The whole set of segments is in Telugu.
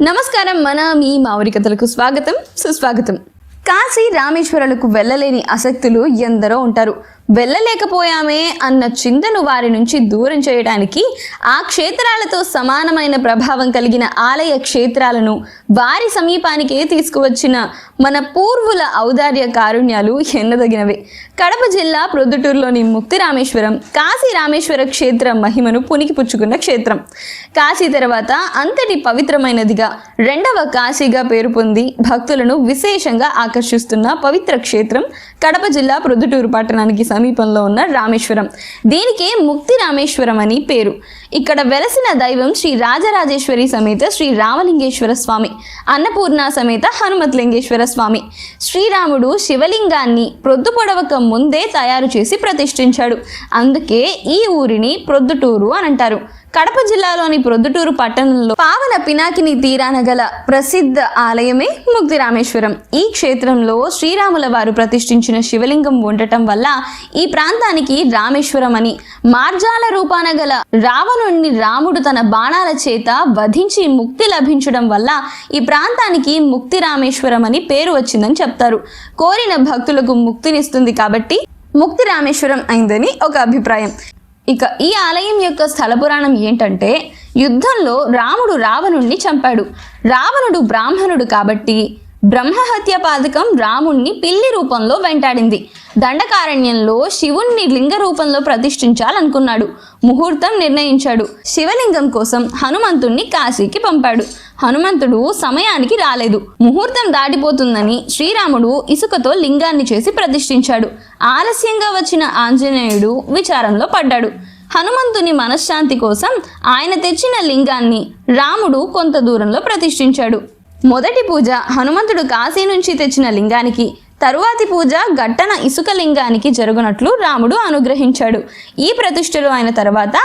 నమస్కారం. మీ మామిడి కథలకు స్వాగతం, సుస్వాగతం. కాశీ రామేశ్వరాలకు వెళ్ళలేని ఆసక్తులు ఎందరో ఉంటారు. వెళ్ళలేకపోయామే అన్న చింతను వారి నుంచి దూరం చేయడానికి ఆ క్షేత్రాలతో సమానమైన ప్రభావం కలిగిన ఆలయ క్షేత్రాలను వారి సమీపానికే తీసుకువచ్చిన మన పూర్వుల ఔదార్య కారుణ్యాలు ఎన్నదగినవే. కడప జిల్లా ప్రొద్దుటూరులోని ముక్తి రామేశ్వరం కాశీ రామేశ్వర క్షేత్ర మహిమను పుణికిపుచ్చుకున్న క్షేత్రం. కాశీ తర్వాత అంతటి పవిత్రమైనదిగా రెండవ కాశీగా పేరు పొంది భక్తులను విశేషంగా ఆకర్షిస్తున్న పవిత్ర క్షేత్రం కడప జిల్లా ప్రొద్దుటూరు పట్టణానికి సమీపంలో ఉన్న రామేశ్వరం. దీనికే ముక్తి రామేశ్వరం అని పేరు. ఇక్కడ వెలసిన దైవం శ్రీ రాజరాజేశ్వరి సమేత శ్రీ రామలింగేశ్వర స్వామి, అన్నపూర్ణ సమేత హనుమత్లింగేశ్వర స్వామి. శ్రీరాముడు శివలింగాన్ని ప్రొద్దు పొడవక ముందే తయారు చేసి ప్రతిష్ఠించాడు. అందుకే ఈ ఊరిని ప్రొద్దుటూరు అని అంటారు. కడప జిల్లాలోని ప్రొద్దుటూరు పట్టణంలో పావన పినాకిని తీరాన గల ప్రసిద్ధ ఆలయమే ముక్తి రామేశ్వరం. ఈ క్షేత్రంలో శ్రీరాముల వారు ప్రతిష్ఠించిన శివలింగం ఉండటం వల్ల ఈ ప్రాంతానికి రామేశ్వరం అని, మార్జాల రూపాన గల రావణుణ్ణి రాముడు తన బాణాల చేత వధించి ముక్తి లభించడం వల్ల ఈ ప్రాంతానికి ముక్తి రామేశ్వరం అని పేరు వచ్చిందని చెప్తారు. కోరిన భక్తులకు ముక్తినిస్తుంది కాబట్టి ముక్తి రామేశ్వరం అయిందని ఒక అభిప్రాయం. ఇక ఈ ఆలయం యొక్క స్థల పురాణం ఏంటంటే, యుద్ధంలో రాముడు రావణుణ్ణి చంపాడు. రావణుడు బ్రాహ్మణుడు కాబట్టి బ్రహ్మహత్య పాదకం రాముణ్ణి పిల్లి రూపంలో వెంటాడింది. దండకారణ్యంలో శివుణ్ణి లింగ రూపంలో ప్రతిష్ఠించాలనుకున్నాడు. ముహూర్తం నిర్ణయించాడు. శివలింగం కోసం హనుమంతుణ్ణి కాశీకి పంపాడు. హనుమంతుడు సమయానికి రాలేదు. ముహూర్తం దాటిపోతుందని శ్రీరాముడు ఇసుకతో లింగాన్ని చేసి ప్రతిష్ఠించాడు. ఆలస్యంగా వచ్చిన ఆంజనేయుడు విచారంలో పడ్డాడు. హనుమంతుని మనశ్శాంతి కోసం ఆయన తెచ్చిన లింగాన్ని రాముడు కొంత దూరంలో ప్రతిష్ఠించాడు. మొదటి పూజ హనుమంతుడు కాశీ నుంచి తెచ్చిన లింగానికి, తరువాతి పూజ గట్టన ఇసుక లింగానికి జరుగునట్లు రాముడు అనుగ్రహించాడు. ఈ ప్రతిష్టలు అయిన తర్వాత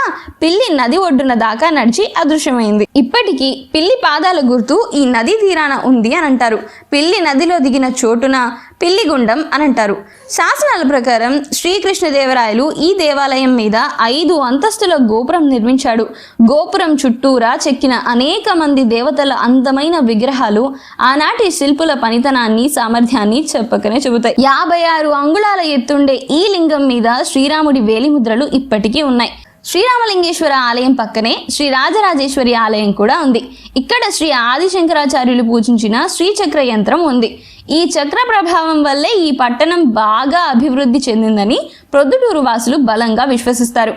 పిల్లి నది ఒడ్డున దాకా నడిచి అదృశ్యమైంది. ఇప్పటికీ పిల్లి పాదాల గుర్తు ఈ నది తీరాన ఉంది అని అంటారు. పిల్లి నదిలో దిగిన చోటున పిల్లిగుండం అని అంటారు. శాసనాల ప్రకారం శ్రీకృష్ణదేవరాయలు ఈ దేవాలయం మీద 5 అంతస్తుల గోపురం నిర్మించాడు. గోపురం చుట్టూరా చెక్కిన అనేక మంది దేవతల అందమైన విగ్రహాలు ఆనాటి శిల్పుల పనితనాన్ని, సామర్థ్యాన్ని చెప్పకనే చెబుతాయి. 56 అంగుళాల ఎత్తుండే ఈ లింగం మీద శ్రీరాముడి వేలిముద్రలు ఇప్పటికీ ఉన్నాయి. శ్రీరామలింగేశ్వర ఆలయం పక్కనే శ్రీ రాజరాజేశ్వరి ఆలయం కూడా ఉంది. ఇక్కడ శ్రీ ఆదిశంకరాచార్యులు పూజించిన శ్రీచక్ర యంత్రం ఉంది. ఈ చక్ర ప్రభావం వల్లే ఈ పట్టణం బాగా అభివృద్ధి చెందిందని ప్రొద్దుటూరు వాసులు బలంగా విశ్వసిస్తారు.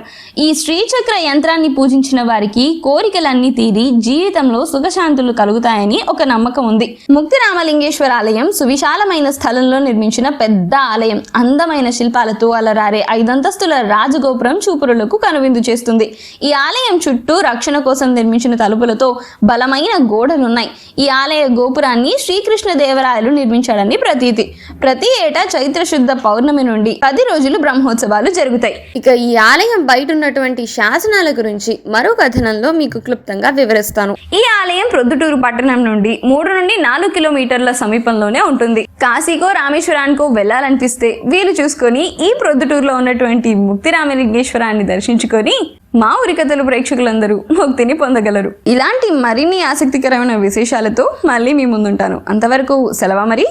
ఈ శ్రీచక్ర యంత్రాన్ని పూజించిన వారికి కోరికలన్నీ తీరి జీవితంలో సుఖశాంతులు కలుగుతాయని ఒక నమ్మకం ఉంది. ముక్తి రామలింగేశ్వర ఆలయం సువిశాలమైన స్థలంలో నిర్మించిన పెద్ద ఆలయం. అందమైన శిల్పాలతో అలరారే 5 అంతస్తుల రాజగోపురం చూపురులకు కనువిందు చేస్తుంది. ఈ ఆలయం చుట్టూ రక్షణ కోసం నిర్మించిన తలుపులతో బలమైన గోడలున్నాయి. ఈ ఆలయ గోపురాన్ని శ్రీకృష్ణదేవరాయలు నిర్మించాడని ప్రతీతి. ప్రతి ఏటా చైత్ర శుద్ధ పౌర్ణమి నుండి 10 రోజులు బ్రహ్మోత్సవాలు జరుగుతాయి. ఇక ఈ ఆలయం బయట ఉన్నటువంటి శాసనాల గురించి మరో కథనంలో మీకు క్లుప్తంగా వివరిస్తాను. ఈ ఆలయం ప్రొద్దుటూరు పట్టణం నుండి 3 నుండి 4 కిలోమీటర్ల సమీపంలోనే ఉంటుంది. కాశీకో రామేశ్వరానికో వెళ్ళాలనిపిస్తే వీలు చూసుకొని ఈ ప్రొద్దుటూరులో ఉన్నటువంటి ముక్తి రామలింగేశ్వరాన్ని దర్శించుకొని మా ఊరి కథలు ప్రేక్షకులందరూ ముక్తిని పొందగలరు. ఇలాంటి మరిన్ని ఆసక్తికరమైన విశేషాలతో మళ్ళీ మీ ముందుంటాను. అంతవరకు సెలవా మరి.